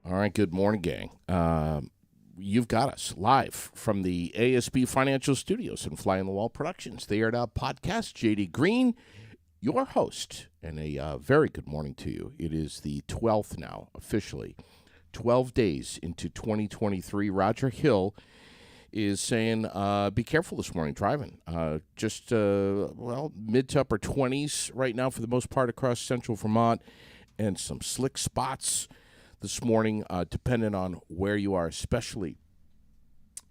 All right, good morning, gang. You've got us live from the ASB Financial Studios and Fly on the Wall Productions. The Aired Out Podcast. JD Green, your host, and a very good morning to you. It is the 12th now, officially. 12 days into 2023. Roger Hill is saying, be careful this morning driving. Just mid to upper 20s right now for the most part across central Vermont, and some slick spots this morning, depending on where you are, especially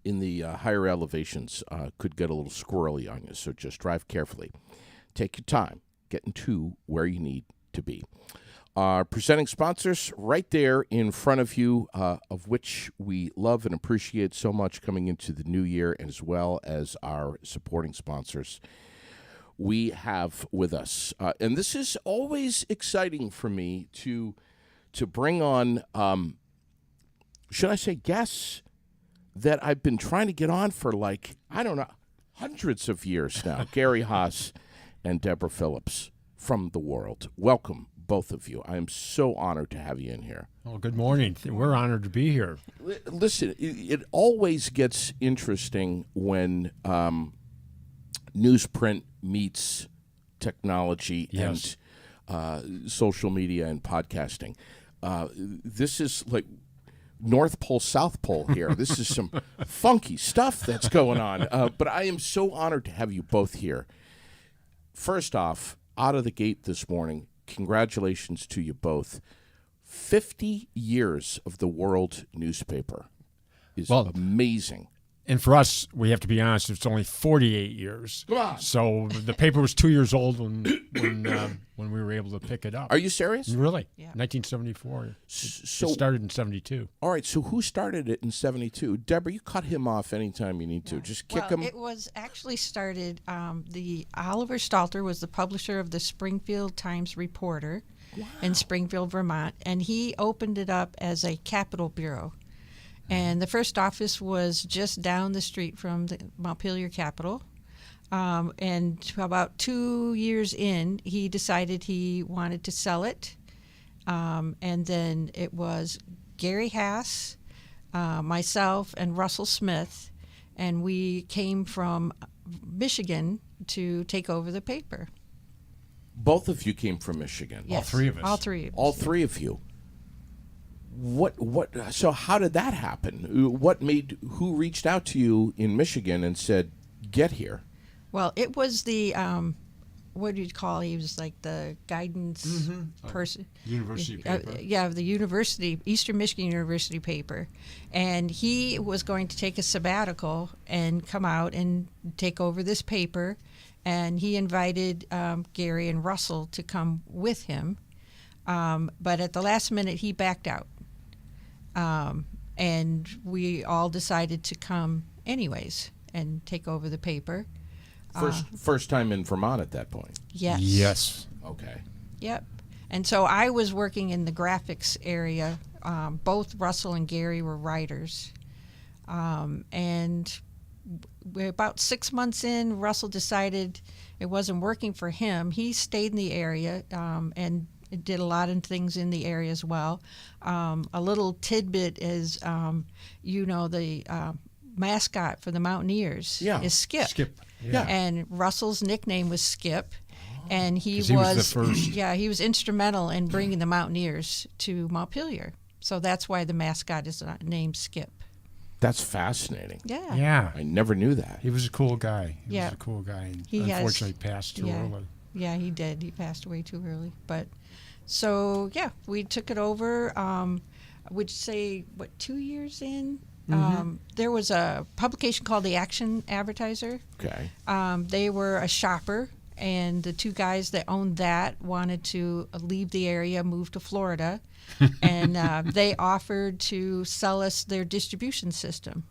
in the higher elevations, could get a little squirrely on you. So just drive carefully. Take your time getting to where you need to be. Our presenting sponsors right there in front of you, of which we love and appreciate so much coming into the new year, as well as our supporting sponsors we have with us. And this is always exciting for me to bring on, should I say, guests that I've been trying to get on for hundreds of years now. Gary Haas and Deborah Phillips from The World. Welcome, both of you. I am so honored to have you in here. Oh, good morning. We're honored to be here. Listen, it always gets interesting when newsprint meets technology Yes. and social media and podcasting. This is like North Pole, South Pole here. This is some funky stuff that's going on. But I am so honored to have you both here. First off, out of the gate this morning, congratulations to you both. 50 years of the World newspaper is amazing. And for us, we have to be honest, it's only 48 years. Come on. So the paper was 2 years old when we were able to pick it up. Are you serious? Really? Yeah. 1974. So it started in 72. All right, so who started it in 72? Deborah, you cut him off anytime you need to. Just kick him. It was actually started, the Oliver Stalter was the publisher of the Springfield Times Reporter in Springfield, Vermont, and he opened it up as a Capitol Bureau. And the first office was just down the street from the Montpelier Capitol. And about 2 years in, he decided he wanted to sell it. And then it was Gary Haas, myself, and Russell Smith. And we came from Michigan to take over the paper. Both of you came from Michigan. Yes, All three of us. All three of us. All three of you. So how did that happen? Who reached out to you in Michigan and said, get here? Well, it was the, what do you call it? He was like the guidance person. University paper. The university, Eastern Michigan University paper. And he was going to take a sabbatical and come out and take over this paper. And he invited Gary and Russell to come with him. But at the last minute, he backed out. And we all decided to come anyways and take over the paper. First time in Vermont at that point? Yes. Yes. Okay. Yep. And so I was working in the graphics area. Both Russell and Gary were writers. And we're about 6 months in, Russell decided it wasn't working for him. He stayed in the area and did a lot of things in the area as well. A little tidbit is, the mascot for the Mountaineers is Skip. Skip. Yeah. And Russell's nickname was Skip. And he 'Cause he was the first. Yeah, he was instrumental in bringing the Mountaineers to Montpelier. So that's why the mascot is named Skip. That's fascinating. Yeah. Yeah. I never knew that. He was a cool guy. Yeah. Was a cool guy. And He has- unfortunately passed too early. Yeah, he did. He passed away too early. But so, we took it over. I would say, 2 years in? There was a publication called The Action Advertiser. Okay. They were a shopper, and the two guys that owned that wanted to leave the area, move to Florida, and they offered to sell us their distribution system.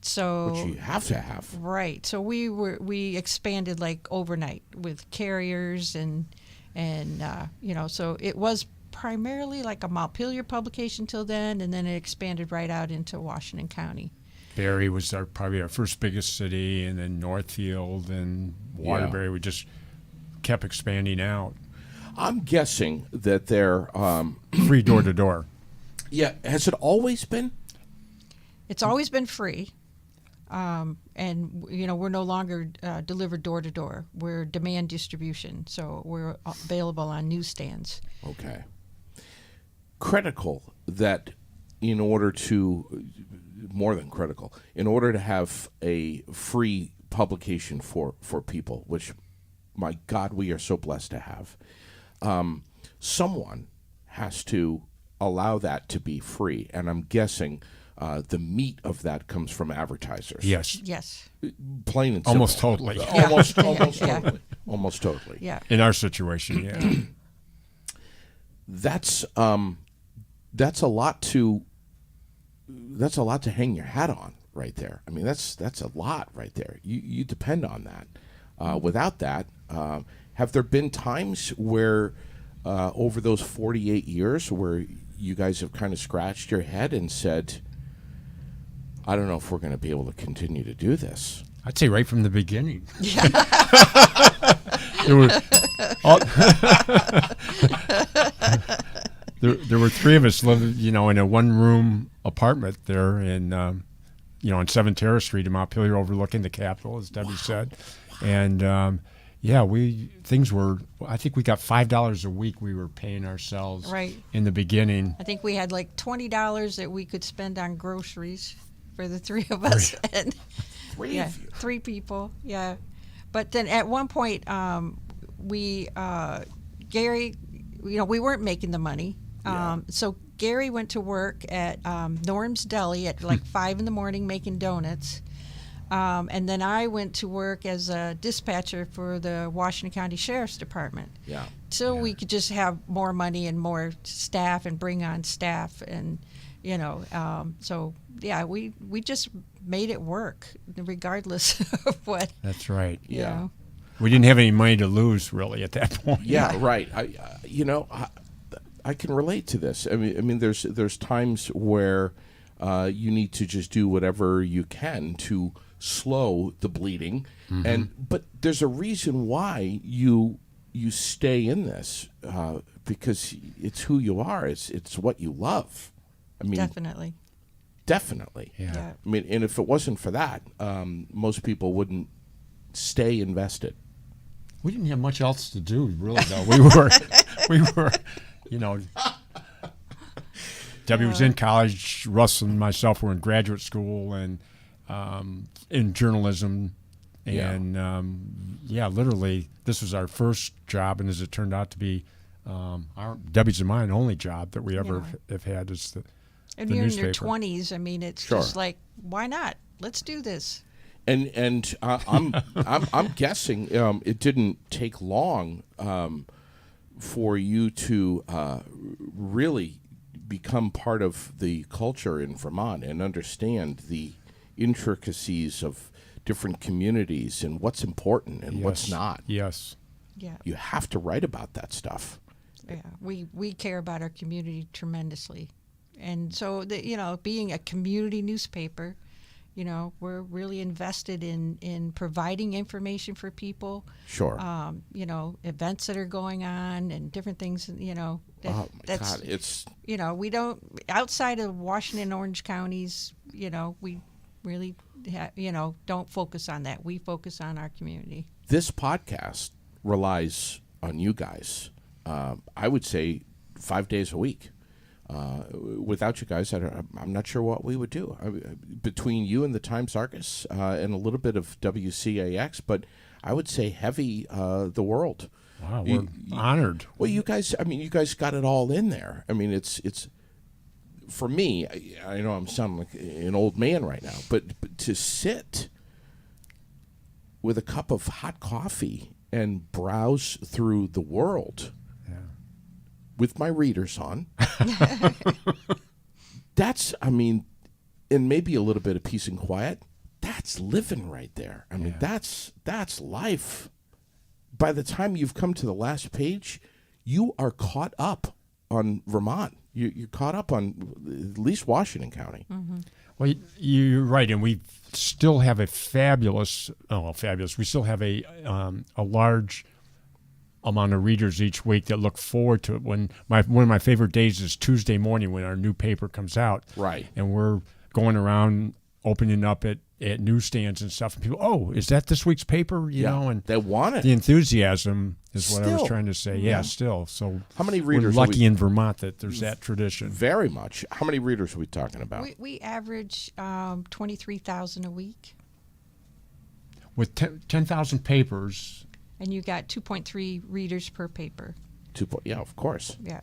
So Which you have to have. Right. So we expanded like overnight with carriers and so it was primarily like a Montpelier publication till then, and then it expanded right out into Washington County. Barry was probably our first biggest city, and then Northfield and Waterbury. We just kept expanding out. I'm guessing that they're free door to door. Yeah. Has it always been? It's always been free. And, we're no longer delivered door to door. We're demand distribution, so we're available on newsstands. Okay. Critical that in order to, more than critical, in order to have a free publication for people, which, my God, we are so blessed to have, someone has to allow that to be free. And I'm guessing the meat of that comes from advertisers. Yes. Plain and simple. Almost totally. Almost Yeah. totally. Almost totally. Yeah. In our situation, yeah. That's a lot to hang your hat on right there. I mean, that's a lot right there. You depend on that. Without that, have there been times where over those 48 years where you guys have kind of scratched your head and said, I don't know if we're going to be able to continue to do this? I'd say right from the beginning. Yeah. There were three of us living, in a one-room apartment there in, on 7th Terrace Street in Montpelier, overlooking the Capitol, as Debbie said. And I think we got $5 a week we were paying ourselves Right. in the beginning. I think we had like $20 that we could spend on groceries for the three of us. And Three yeah, of you. 3 people. Yeah. But then at one point, Gary, we weren't making the money. So Gary went to work at Norm's Deli at like 5 a.m. making donuts. And then I went to work as a dispatcher for the Washington County Sheriff's Department. Yeah. So we could just have more money and more staff and bring on staff. And, we just made it work regardless of what. That's right. Yeah. We didn't have any money to lose, really, at that point. Yeah, right. I can relate to this. I mean, there's times where you need to just do whatever you can to slow the bleeding, but there's a reason why you stay in this because it's who you are. It's what you love. I mean, definitely. Yeah. I mean, and if it wasn't for that, most people wouldn't stay invested. We didn't have much else to do, really, though. We were, Debbie was in college. Russ and myself were in graduate school and in journalism. And, literally, this was our first job. And as it turned out to be, Debbie's and mine only job that we ever have had is the And the you're newspaper. in your 20s. I mean, it's Sure. just like, why not? Let's do this. And I'm guessing it didn't take long for you to really become part of the culture in Vermont and understand the intricacies of different communities and what's important and what's not. Yes. Yeah. You have to write about that stuff. Yeah. We care about our community tremendously. And so, being a community newspaper, we're really invested in providing information for people. Sure. Events that are going on and different things, Oh my that's, God, it's we don't, outside of Washington and Orange counties, we really, don't focus on that. We focus on our community. this podcast relies on you guys. I would say 5 days a week. Without you guys, I'm not sure what we would do. Between you and the Times Argus and a little bit of WCAX, but I would say heavy the world. Wow, we're honored. Well, you guys got it all in there. I mean, it's for me. I know I'm sounding like an old man right now, but to sit with a cup of hot coffee and browse through the world with my readers on. That's, and maybe a little bit of peace and quiet. That's living right there. I mean, that's life. By the time you've come to the last page, you are caught up on Vermont. You're caught up on at least Washington County. Mm-hmm. Well, you're right, and we still have a fabulous. We still have a large amount of readers each week that look forward to it. One of my favorite days is Tuesday morning when our new paper comes out. Right. And we're going around opening up at newsstands and stuff, and people, oh, is that this week's paper? You know, and they want it. The enthusiasm is what I was Still. trying to say. Yeah, still. So how many readers? We're lucky in Vermont that there's that tradition. Very much. How many readers are we talking about? We average 23,000 a week. With 10,000 papers. And you got 2.3 readers per paper. Yeah, of course. Yeah.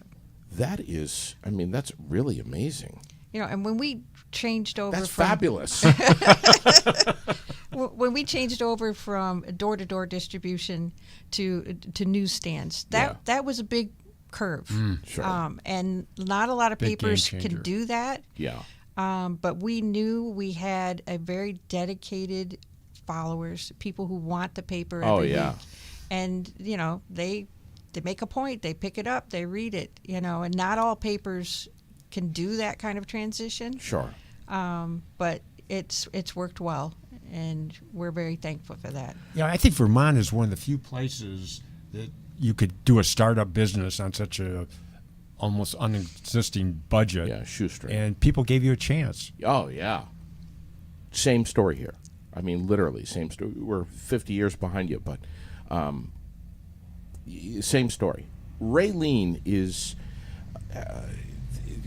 That is, I mean, that's really amazing. You know, and when we changed over That's from fabulous. when we changed over from door-to-door distribution to newsstands, that was a big curve. Sure. And not a lot of Big papers game can changer. do that. Yeah. But we knew we had a very dedicated followers, people who want the paper every week. And, you know, they make a point, they pick it up, they read it, you know, and not all papers can do that kind of transition. Sure. But it's worked well, and we're very thankful for that. Yeah, I think Vermont is one of the few places that you could do a startup business on such a almost unexisting budget. Yeah, shoestring. And people gave you a chance. Oh, yeah. Same story here. I mean, literally, same story. We're 50 years behind you, but same story. Raylene is,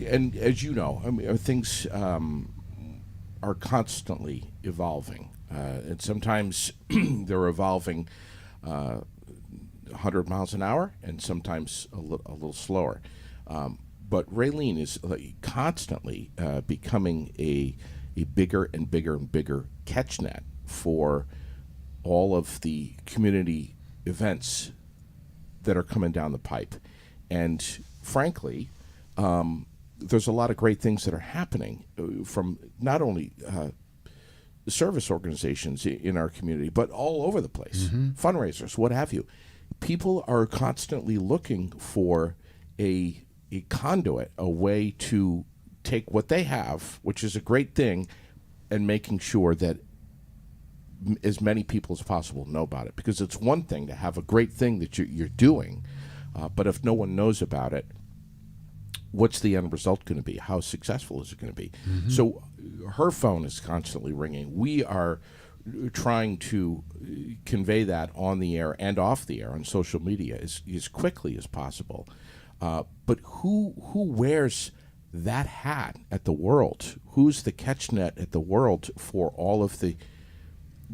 and as you know, I mean, things are constantly evolving. And sometimes they're evolving 100 miles an hour, and sometimes a little slower. But Raylene is constantly becoming a bigger and bigger and bigger catch net for all of the community events that are coming down the pipe. And frankly, there's a lot of great things that are happening from not only the service organizations in our community, but all over the place, fundraisers, what have you. People are constantly looking for a conduit, a way to take what they have, which is a great thing, and making sure that as many people as possible know about it. Because it's one thing to have a great thing that you're doing, but if no one knows about it, what's the end result going to be? How successful is it going to be? So her phone is constantly ringing. We are trying to convey that on the air and off the air on social media as quickly as possible. But who wears that hat at the World? Who's the catch net at the World for all of the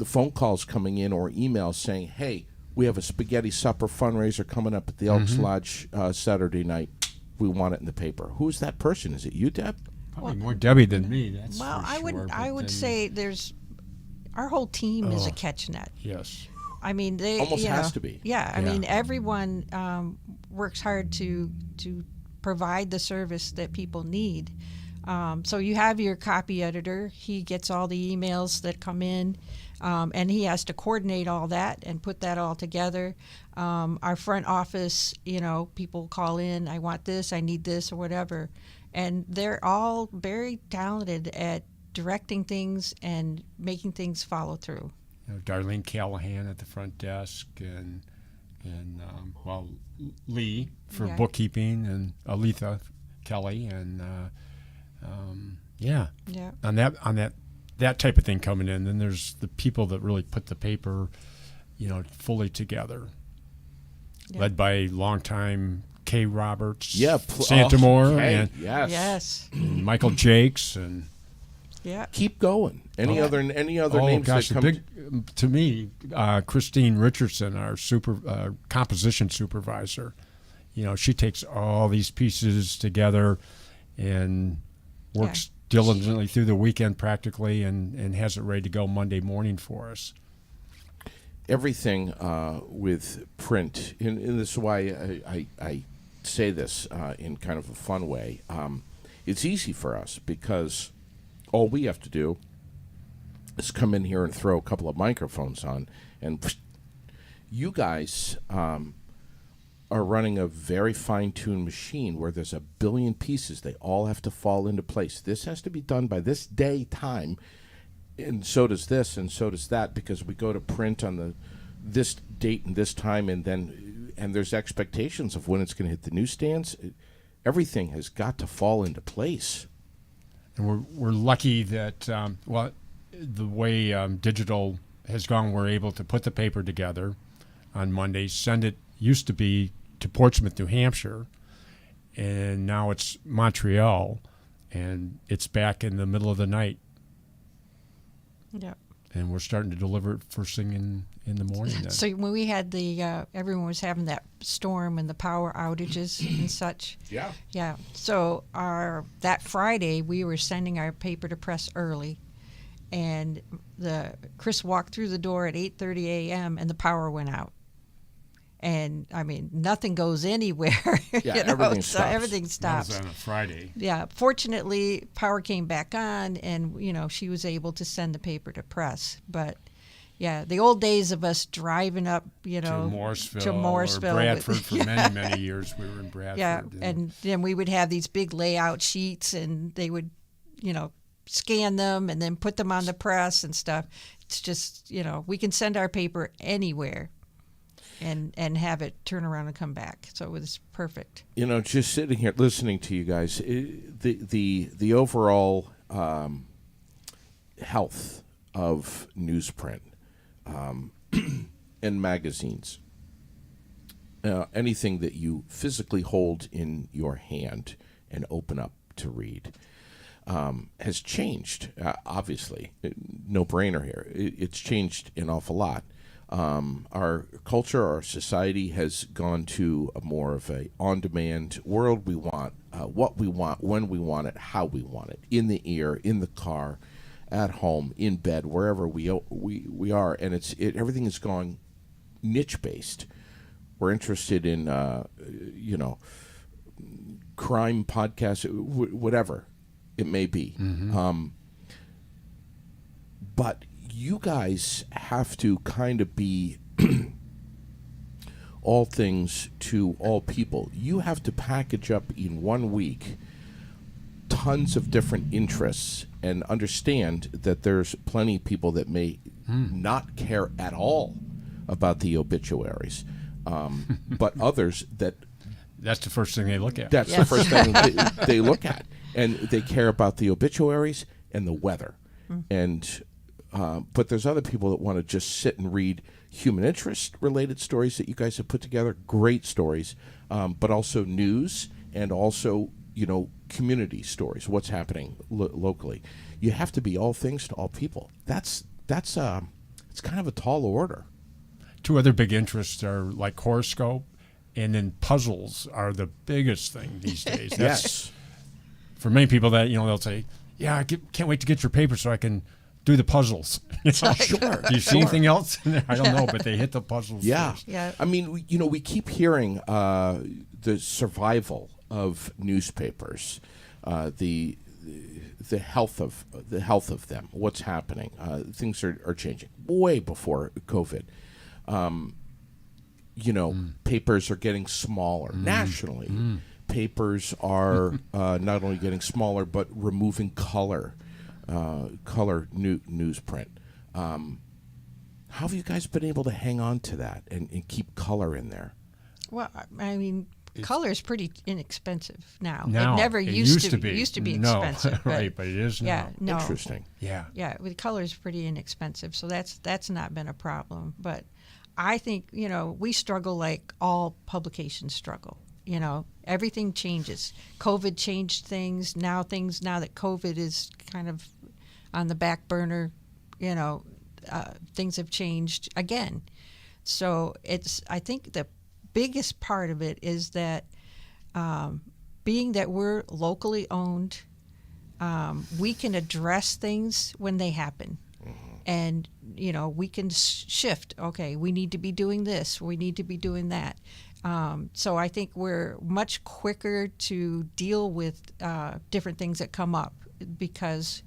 phone calls coming in or emails saying, hey, we have a spaghetti supper fundraiser coming up at the Elks Lodge Saturday night. We want it in the paper. Who's that person? Is it you, Deb? Probably more Debbie than me. That's Well, for I would sure, I but would then- say there's our whole team is a catch net. yes. I mean, they Almost you has know, to be. Yeah, I Yeah. mean, everyone works hard to provide the service that people need. So you have your copy editor. He gets all the emails that come in, and he has to coordinate all that and put that all together. Our front office, you know, people call in, I want this, I need this, or whatever. And they're all very talented at directing things and making things follow through. You know, Darlene Callahan at the front desk, and Lee for Yeah. bookkeeping, and Aletha Kelly, and Yeah. on that type of thing coming in. Then there's the people that really put the paper, you know, fully together, Yeah. led by longtime Kay Roberts, Yeah. Santamore, Hey, and Yes. Michael Jakes, and Yeah. Keep going. Any other names gosh, that the come big to me, Christine Richardson, our composition supervisor. You know, she takes all these pieces together and works diligently through the weekend practically, and has it ready to go Monday morning for us. everything with print, and this is why I say this in kind of a fun way. It's easy for us because all we have to do is come in here and throw a couple of microphones on, and you guys are running a very fine-tuned machine where there's a billion pieces. They all have to fall into place. This has to be done by this day time, and so does this, and so does that, because we go to print on this date and this time, and then and there's expectations of when it's going to hit the newsstands. Everything has got to fall into place. And we're lucky that the way digital has gone, we're able to put the paper together on Monday, send it. Used to be to Portsmouth, New Hampshire, and now it's Montreal, and it's back in the middle of the night. Yeah. And we're starting to deliver it first thing in the morning. Then. So when we had everyone was having that storm and the power outages and such. Yeah. Yeah. So that Friday we were sending our paper to press early, and Chris walked through the door at 8:30 a.m. and the power went out. And I mean, nothing goes anywhere. Yeah, everything stops. Everything stops. That was on a Friday. Yeah. Fortunately, power came back on, and she was able to send the paper to press. But yeah, the old days of us driving up, to Morrisville, or Bradford for many years. We were in Bradford. Yeah, and then we would have these big layout sheets, and they would, scan them and then put them on the press and stuff. It's just, we can send our paper anywhere. And have it turn around and come back. So it was perfect. Just sitting here listening to you guys, the overall health of newsprint and magazines, anything that you physically hold in your hand and open up to read, has changed. Obviously, no brainer here. It's changed an awful lot. Our culture, our society has gone to a more of a on-demand world. We want what we want, when we want it, how we want it, in the ear, in the car, at home, in bed, wherever we are, and everything is gone niche-based. We're interested in crime podcasts, whatever it may be, but you guys have to kind of be all things to all people. You have to package up in 1 week tons of different interests and understand that there's plenty of people that may not care at all about the obituaries, but others that... That's the first thing they look at. That's the first thing they look at. And they care about the obituaries and the weather. And... but there's other people that want to just sit and read human interest related stories that you guys have put together, great stories, but also news and also, community stories, what's happening locally. You have to be all things to all people. It's kind of a tall order. Two other big interests are like horoscope, and then puzzles are the biggest thing these days. Yes. For many people that, they'll say, yeah, I can't wait to get your paper so I can do the puzzles. Sure. Do you see anything else? I don't know, but they hit the puzzles first. Yeah. I mean, we keep hearing the survival of newspapers, the health of them, what's happening. Things are changing way before COVID. Papers are getting smaller nationally. Papers are not only getting smaller, but removing color newsprint. How have you guys been able to hang on to that and keep color in there? Well, I mean, color is pretty inexpensive now. Now it never it used to be. It used to be expensive. No, right, but it is yeah, now. no. Interesting. Yeah. Yeah, with color is pretty inexpensive, so that's not been a problem. But I think, we struggle like all publications struggle. Everything changes. COVID changed things. Now that COVID is kind of on the back burner, things have changed again. So I think the biggest part of it is that being that we're locally owned, we can address things when they happen. And, we can shift. Okay, we need to be doing this. We need to be doing that. So I think we're much quicker to deal with different things that come up because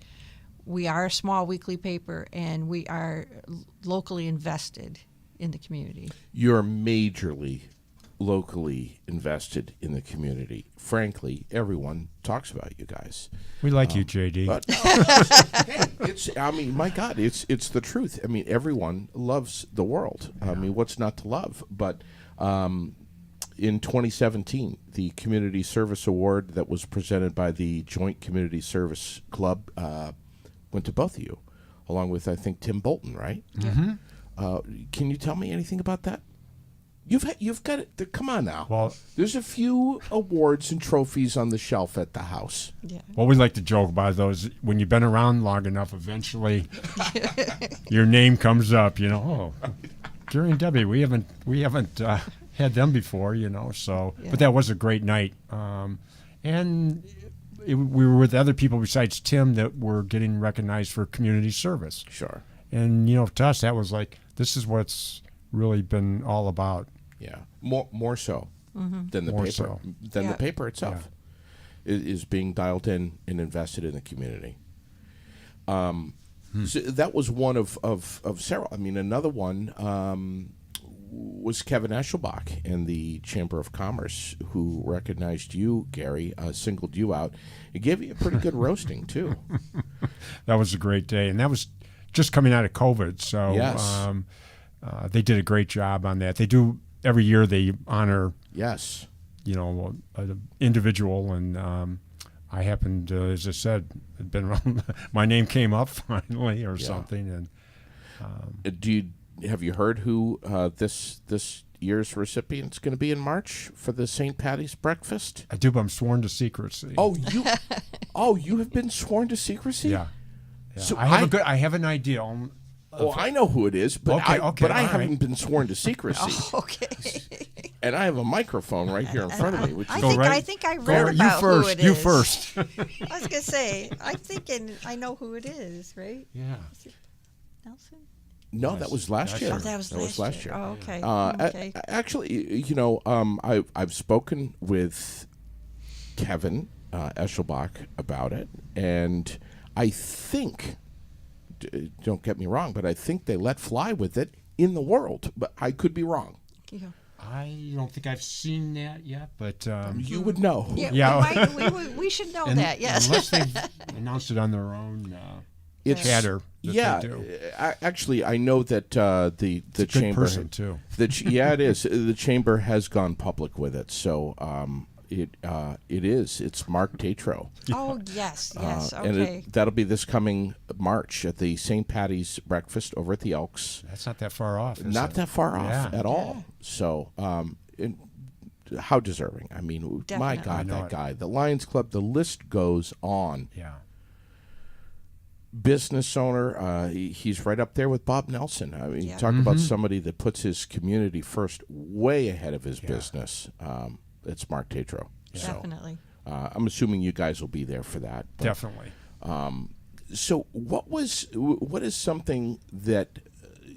we are a small weekly paper and we are locally invested in the community. You're majorly locally invested in the community. Frankly, everyone talks about you guys. We like you, JD. But my God, it's the truth. I mean, everyone loves the world. Yeah. I mean, what's not to love? But in 2017, the Community Service Award that was presented by the Joint Community Service Club went to both of you, along with, I think, Tim Bolton, right? Mm-hmm. Can you tell me anything about that? You've got it. Come on now. Well, there's a few awards and trophies on the shelf at the house. Yeah. what we like to joke about those, when you've been around long enough, eventually your name comes up. Oh, Gary and Debbie, we haven't had them before. So, Yeah. but that was a great night, and we were with other people besides Tim that were getting recognized for community service. Sure. And to us, that was like, this is what's really been all about. Yeah, more so than the More paper. so. Than the Yeah. paper itself is being dialed in and invested in the community. So that was one of several. I mean, another one was Kevin Eschelbach and the Chamber of Commerce, who recognized you, Gary, singled you out. It gave you a pretty good roasting too. That was a great day, and that was just coming out of COVID. So Yes. they did a great job on that. They do every year. They honor Yes. an individual, and I happened to, as I said, had been around. My name came up finally, or something. And Have you heard who this year's recipient's going to be in March for the St. Patty's breakfast? I do, but I'm sworn to secrecy. You have been sworn to secrecy? Yeah. So I have an idea. I know who it is, but Okay, I all haven't right. been sworn to secrecy. Okay. And I have a microphone right here in front of me. Which I is think I read Go about you first. who it is. You first. I was gonna say, I'm thinking I know who it is, right? Yeah. Is it Nelson? no, that was last year. Oh, that was last year. Oh, okay. Okay. Actually, I've spoken with Kevin Eschelbach about it, and I think, don't get me wrong, but I think they let fly with it in the world. But I could be wrong. Yeah. I don't think I've seen that yet, but You would know. Yeah. We should know that. Yes. unless they've announced it on their own It's chatter. That yeah. they do. Actually, I know that the Good chamber. person too. Yeah, it is. The chamber has gone public with it, so it is. It's Mark Tatro. Oh yes. Yes. And Okay. that'll be this coming March at the St. Patty's breakfast over at the Elks. That's not that far off. Is Not it? that far off Yeah. at all. So, how deserving? I mean, my Definitely. God, I know that it. guy, the Lions Club. The list goes on. Yeah. Business owner, he's right up there with Bob Nelson. I mean, Yeah. talk about somebody that puts his community first, way ahead of his business. It's Mark Tatro. So, Definitely. I'm assuming you guys will be there for that. But, Definitely. So, what is something that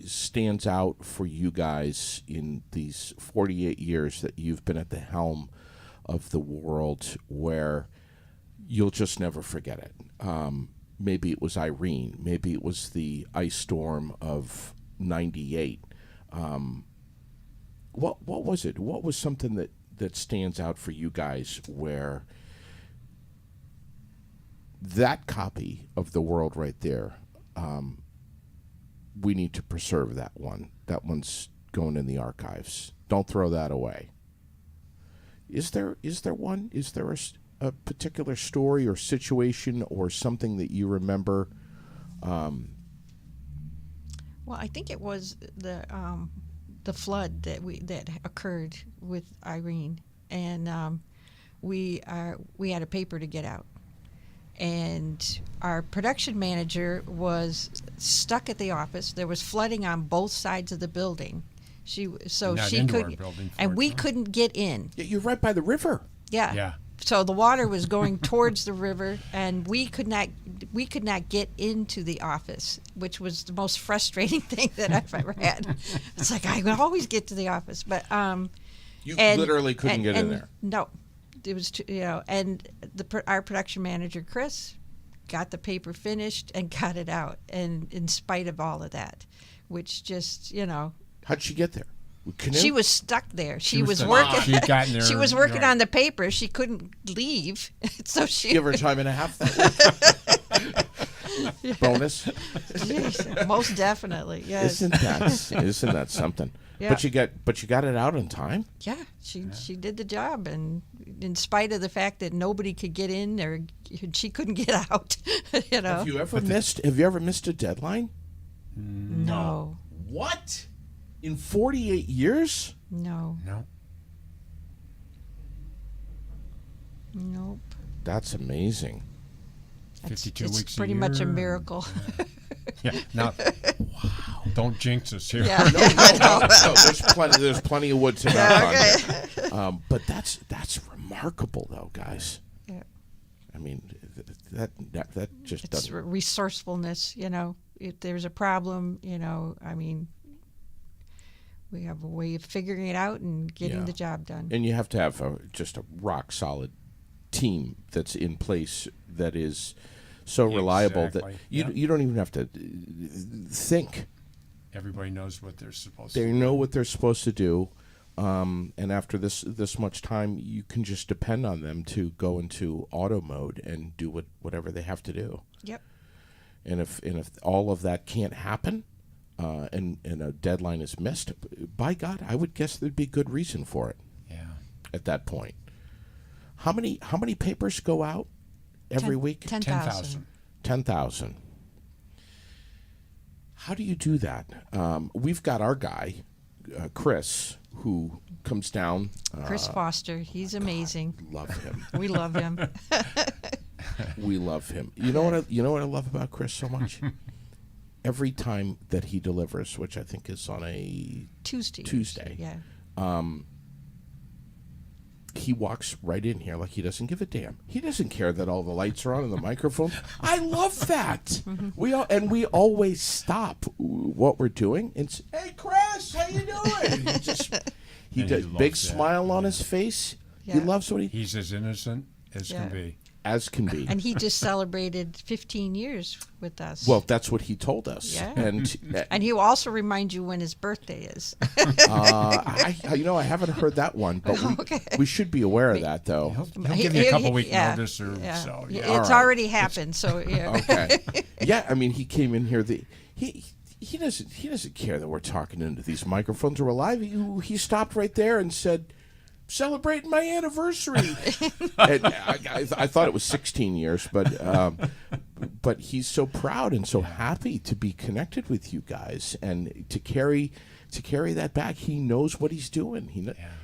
stands out for you guys in these 48 years that you've been at the helm of the world, where you'll just never forget it? Maybe it was Irene. Maybe it was the ice storm of '98. What was it? What was something that stands out for you guys where that copy of the world right there, we need to preserve that one. That one's going in the archives. Don't throw that away. Is there one? Is there a particular story or situation or something that you remember? Well, I think it was the flood that occurred with Irene, and we had a paper to get out, and our production manager was stuck at the office. There was flooding on both sides of the building. Not into our building, and we fortunately. couldn't get in. Yeah, you're right by the river. Yeah. Yeah. So the water was going towards the river, and we could not get into the office, which was the most frustrating thing that I've ever had. It's like I would always get to the office, but You literally couldn't get in there. No, it was and our production manager Chris got the paper finished and got it out, and in spite of all of that, which just How'd she get there? Canoe? she was stuck there. She was stuck. working. She had gotten there, She was working right. on the paper. She couldn't leave, so she. Give her time and a half. That bonus. Jeez, most definitely, yes. Isn't that something? Yeah. But you got it out in time. Yeah, she did the job, and in spite of the fact that nobody could get in or she couldn't get out, you know. Have you ever missed a deadline? No. What? In 48 years? No. No. Nope. That's amazing. 52 it's weeks pretty a year. much a miracle. Yeah. Now, wow. Don't jinx us here. Yeah. No, there's plenty of wood to knock on here. But that's remarkable, though, guys. Yeah. I mean, that just It's doesn't. resourcefulness, you know. If there's a problem, you know, I mean, we have a way of figuring it out and getting the job done. And you have to have just a rock solid team that's in place that is so reliable that you don't even have to think. Everybody knows what they're supposed to They do. know what they're supposed to do. And after this much time, you can just depend on them to go into auto mode and do whatever they have to do. Yep. And if all of that can't happen, and a deadline is missed, by God, I would guess there'd be good reason for it. Yeah. At that point, how many papers go out every week? 10,000. 10,000. How do you do that? We've got our guy, Chris, who comes down. Chris Foster, he's amazing. Love him. We love him. We love him. You know what I love about Chris so much? Every time that he delivers, which I think is on a Tuesday. Yeah. He walks right in here like he doesn't give a damn. He doesn't care that all the lights are on and the microphone. I love that. We always stop what we're doing and say, "Hey, Chris, how you doing?" He does big that. smile on his face. He Yeah. loves what He's as innocent as can be. as can be. And he just celebrated 15 years with us. Well, that's what he told us. Yeah. And he will also remind you when his birthday is. I haven't heard that one, but we should be aware of that, though. He'll give you a couple week notice or so. Yeah. It's already happened, so yeah. Okay. Yeah, I mean, he came in here. He doesn't care that we're talking into these microphones or we're live. He stopped right there and said, "Celebrating my anniversary." And I thought it was 16 years, but he's so proud and so happy to be connected with you guys and to carry that back. He knows what he's doing.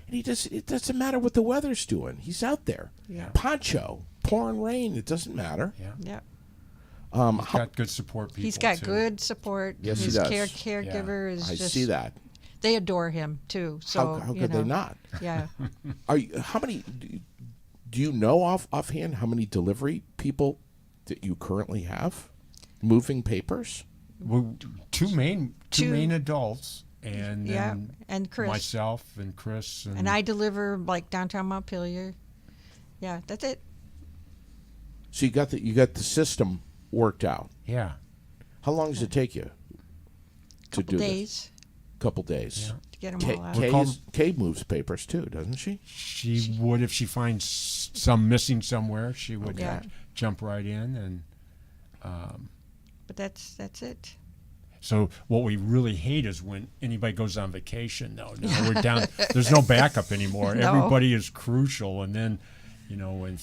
It doesn't matter what the weather's doing. He's out there, poncho, pouring rain. It doesn't matter. Yeah. He's got good support people. He's got too. good support. Yes, His he does. caregiver is I just. see that. They adore him too. So How could they not? Yeah. How many? Do you know offhand how many delivery people that you currently have moving papers? Well, two main adults, and then and Chris. myself and Chris, And I deliver like downtown Montpelier. Yeah, that's it. So you got the system worked out. Yeah. How long does it take you to do Days this? Couple days. Yeah. to get them all out. Kay moves papers too, doesn't she? She would if she finds some missing somewhere. She would Yeah. jump right in, and But that's it. so what we really hate is when anybody goes on vacation. Though now we're down. There's no backup anymore. No. Everybody is crucial, and then when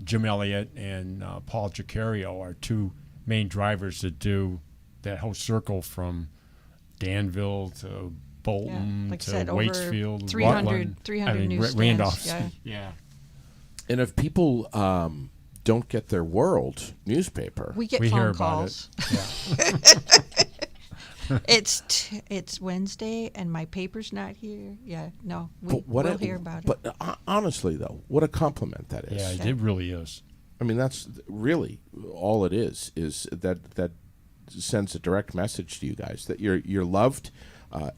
Jim Elliott and Paul Giacario are two main drivers that do that whole circle from Danville to Bolton like I to said, over Waitsfield, 300 Rutland, 300 newsstands, Randolph. yeah. And if people don't get their World newspaper, We get We hear phone about calls. it. Yeah. It's Wednesday and my paper's not here. Yeah, no, we'll hear about it. But honestly, though, what a compliment that is. Yeah, it really is. I mean, that's really all it is that sends a direct message to you guys that you're loved,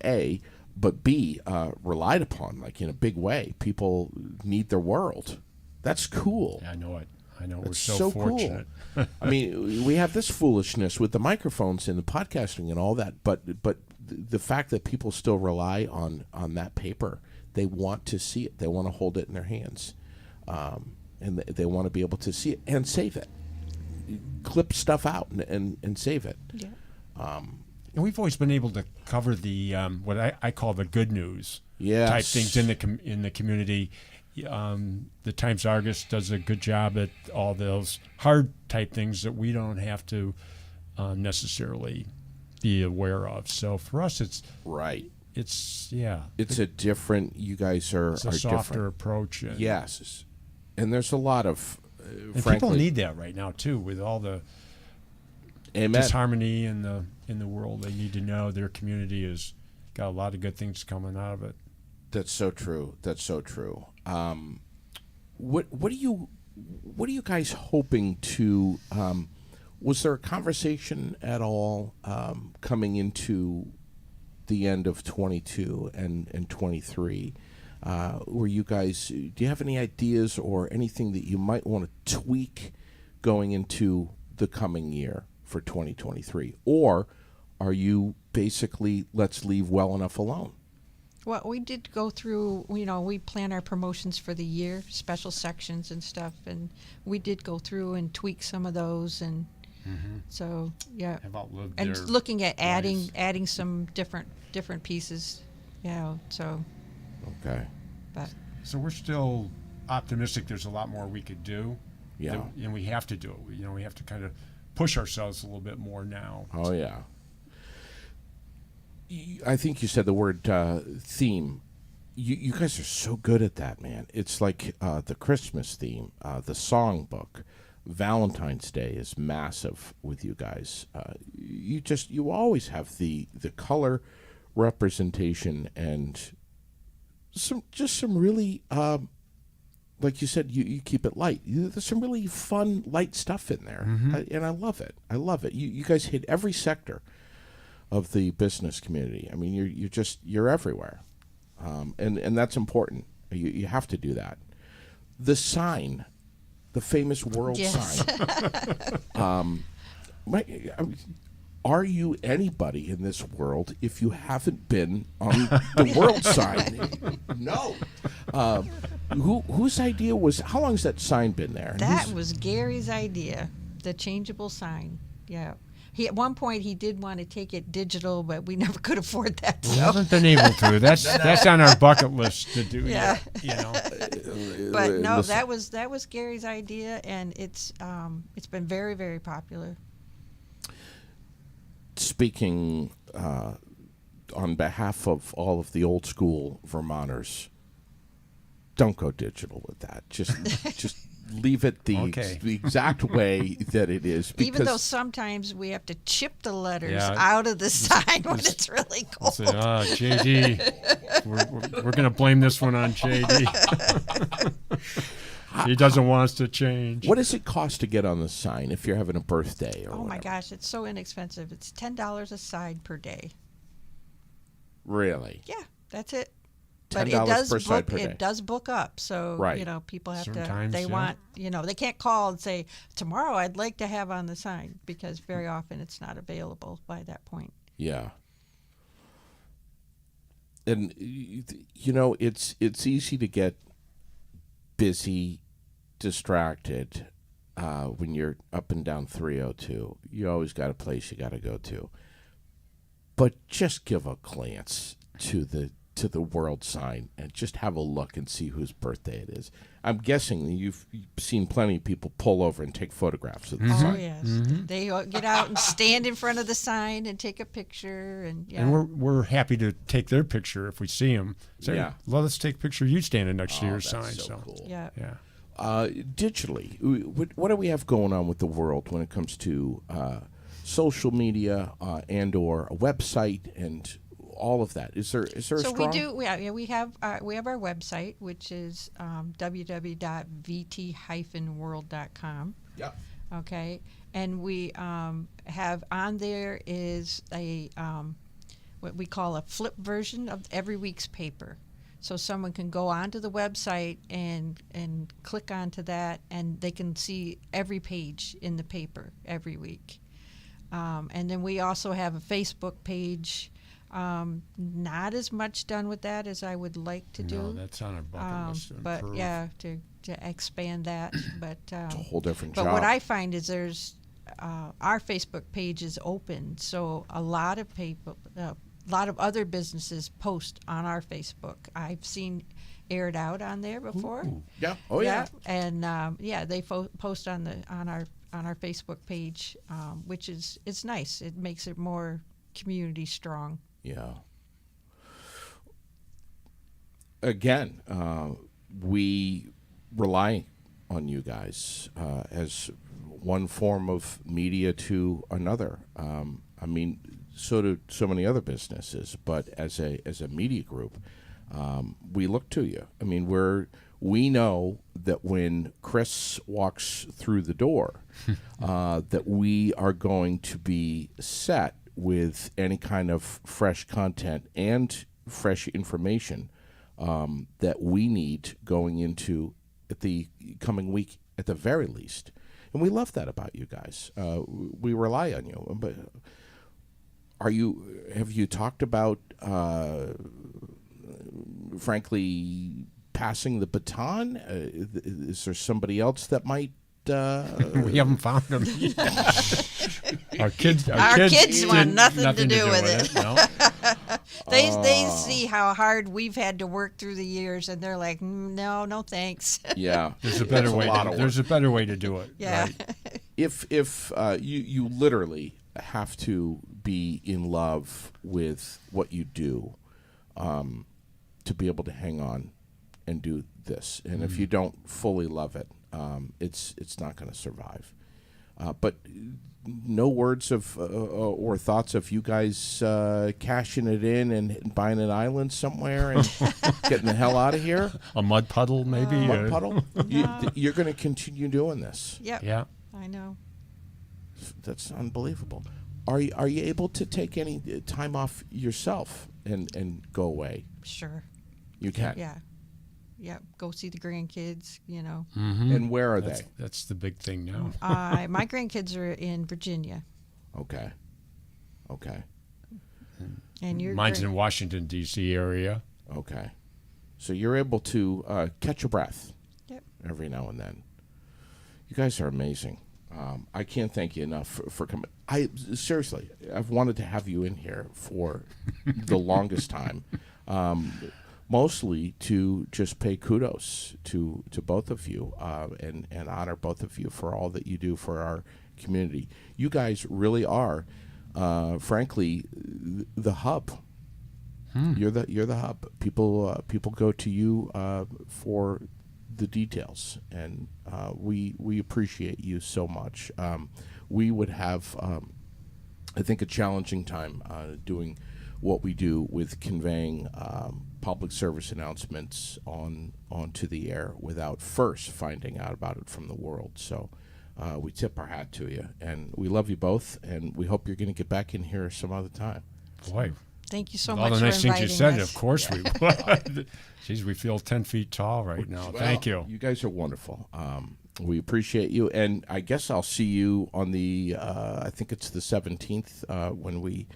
A, but B, relied upon, like in a big way. People need their World. That's cool. Yeah, I know it. I know. That's We're so fortunate. Cool. I mean, we have this foolishness with the microphones and the podcasting and all that, but the fact that people still rely on that paper, they want to see it. They want to hold it in their hands, and they want to be able to see it and save it. clip stuff out and save it. Yeah. And we've always been able to cover the what I call the good news Yes. type things in the community. The Times Argus does a good job at all those hard type things that we don't have to necessarily be aware of. So for us, it's Right. it's a different. You guys are it's a softer different. approach. And, Yes, and there's a lot of. and Frankly, people need that right now too, with all the amen. disharmony in the world. They need to know their community has got a lot of good things coming out of it. That's so true. That's so true. What are you guys hoping to? Was there a conversation at all coming into the end of 22 and 23? Were you guys? Do you have any ideas or anything that you might want to tweak going into the coming year for 2023, or are you basically let's leave well enough alone? Well, we did go through, we plan our promotions for the year, special sections and stuff, and we did go through and tweak some of those, and so, yeah. Have outlived And their looking at lives. adding some different pieces, so, Okay. but, So we're still optimistic. There's a lot more we could do. Yeah. And we have to do it. We have to kind of push ourselves a little bit more now. Oh yeah. I think you said the word theme. You guys are so good at that, man. It's like the Christmas theme, the songbook. Valentine's Day is massive with you guys. You always have the color representation and some really like you said, you keep it light. There's some really fun, light stuff in there, and I love it. I love it. You guys hit every sector of the business community. I mean, you're everywhere, and that's important. You have to do that. The sign, the famous world yes. sign. Are you anybody in this world if you haven't been on the world sign? No. Whose idea was? How long has that sign been there? That was Gary's idea, the changeable sign. Yeah. At one point he did want to take it digital, but we never could afford that. We So. haven't been able to. That's on our bucket list to do. Yeah. But no, Listen, that was Gary's idea, and it's been very, very popular. speaking on behalf of all of the old school Vermonters, don't go digital with that. Just leave it the exact way that it is. Even though sometimes we have to chip the letters Yeah. out of the sign when it's really cold. Say, JD, we're going to blame this one on JD. He doesn't want us to change. what does it cost to get on the sign if you're having a birthday or Oh my whatever? gosh, it's so inexpensive. It's $10 a side per day. Really? Yeah, that's it. $10 But it does per book. side per day. It does book up. So Right. people have Certain to. times, they yeah. want. They can't call and say tomorrow I'd like to have on the sign, because very often it's not available by that point. Yeah. And it's easy to get busy, distracted when you're up and down 302. You always got a place you got to go to. But just give a glance to the world sign and just have a look and see whose birthday it is. I'm guessing that you've seen plenty of people pull over and take photographs of the Oh sign. yes, they get out and stand in front of the sign and take a picture, and yeah. And we're happy to take their picture if we see them. Say, Yeah. well, let's take a picture of you standing next to your That's sign. so cool. Yeah. Yeah. Digitally, what do we have going on with the world when it comes to social media and/or a website and all of that? Is there a So strong? we do. We have our website, which is www.vt-world.com. Yep. Okay, and we have on there is a what we call a flip version of every week's paper. So someone can go onto the website and click onto that, and they can see every page in the paper every week. And then we also have a Facebook page. Not as much done with that as I would like to do. No, that's on our bucket list to But improve. yeah, to expand that. But It's a whole different but job. what I find is there's our Facebook page is open, so a lot of people, a lot of other businesses post on our Facebook. I've seen aired out on there before. Ooh. Yeah. Oh yeah. And they post on our Facebook page, which is it's nice. It makes it more community strong. Yeah. Again, we rely on you guys as one form of media to another. I mean, so do so many other businesses, but as a media group, we look to you. I mean, we know that when Chris walks through the door, that we are going to be set with any kind of fresh content and fresh information that we need going into the coming week at the very least. And we love that about you guys. We rely on you. But have you talked about, frankly, passing the baton? Is there somebody else that might? We haven't found them yet. Our kids want nothing to do with it. No? They see how hard we've had to work through the years, and they're like, no thanks. Yeah, There's a better way. There's a better way to do it. Yeah. Right? If you literally have to be in love with what you do to be able to hang on and do this, and if you don't fully love it, it's not going to survive. But no words of or thoughts of you guys cashing it in and buying an island somewhere and getting the hell out of here? A mud puddle, maybe. Mud puddle? You're going to continue doing this. Yep. Yeah. I know. That's unbelievable. Are you able to take any time off yourself and go away? Sure. You can. Yeah. Yeah. Go see the grandkids. Mm-hmm. And where are they? That's the big thing now. My grandkids are in Virginia. Okay. And Mine's in Washington, D.C. area. Okay. So you're able to catch your breath. Yep. Every now and then. You guys are amazing. I can't thank you enough for coming. Seriously, I've wanted to have you in here for the longest time, mostly to just pay kudos to both of you and honor both of you for all that you do for our community. You guys really are, frankly, the hub. You're the hub. People go to you for the details, and we appreciate you so much. We would have, I think, a challenging time doing what we do with conveying public service announcements onto the air without first finding out about it from the world. So we tip our hat to you, and we love you both, and we hope you're going to get back in here some other time. Boy. Thank you so All much the for nice things you inviting said, us. of course we would. Jeez, we feel 10 feet tall right now. Well, Thank you. You guys are wonderful. We appreciate you, and I guess I'll see you on the, I think it's the 17th, when we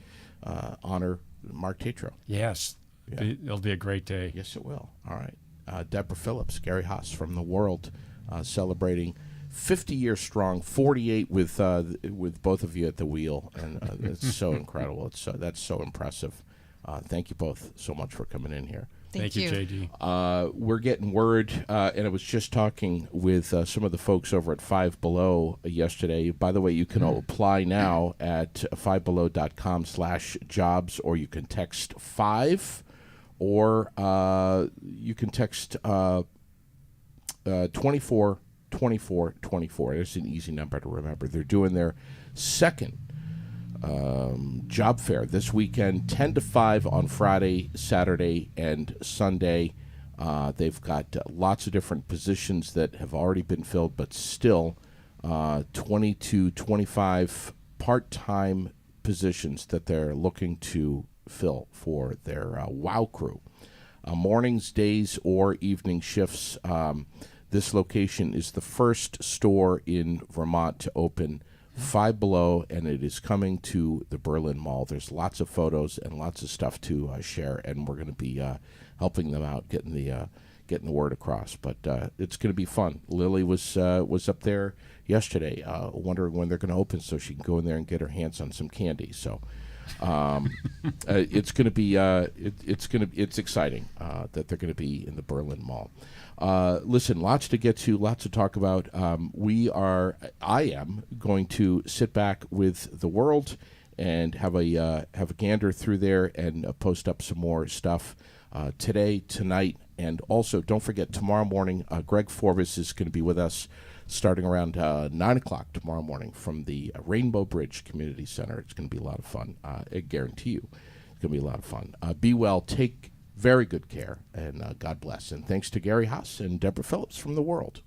honor Mark Tatro. Yes. Yeah. It'll be a great day. Yes, it will. All right. Deborah Phillips, Gary Haas from The World, celebrating 50 years strong, 48 with both of you at the wheel, and it's so incredible. That's so impressive. Thank you both so much for coming in here. Thank you, you. JD. We're getting word, and I was just talking with some of the folks over at Five Below yesterday. By the way, you can apply now at fivebelow.com/jobs, or you can text 5, or you can text 24 24 24. It's an easy number to remember. They're doing their second job fair this weekend, 10 to 5 on Friday, Saturday, and Sunday. They've got lots of different positions that have already been filled, but still 20 to 25 part-time positions that they're looking to fill for their WOW crew. Mornings, days, or evening shifts. This location is the first store in Vermont to open Five Below, and it is coming to the Berlin Mall. There's lots of photos and lots of stuff to share, and we're going to be helping them out, getting getting the word across. But it's going to be fun. Lily was up there yesterday, wondering when they're going to open so she can go in there and get her hands on some candy. So it's going to be it's exciting that they're going to be in the Berlin Mall. Listen, lots to get to, lots to talk about. I am going to sit back with the World and have a gander through there and post up some more stuff today, tonight, and also don't forget tomorrow morning. Greg Forbes is going to be with us starting around 9 o'clock tomorrow morning from the Rainbow Bridge Community Center. It's going to be a lot of fun. I guarantee you, it's going to be a lot of fun. Be well, take very good care, and God bless. And thanks to Gary Haas and Deborah Phillips from the World.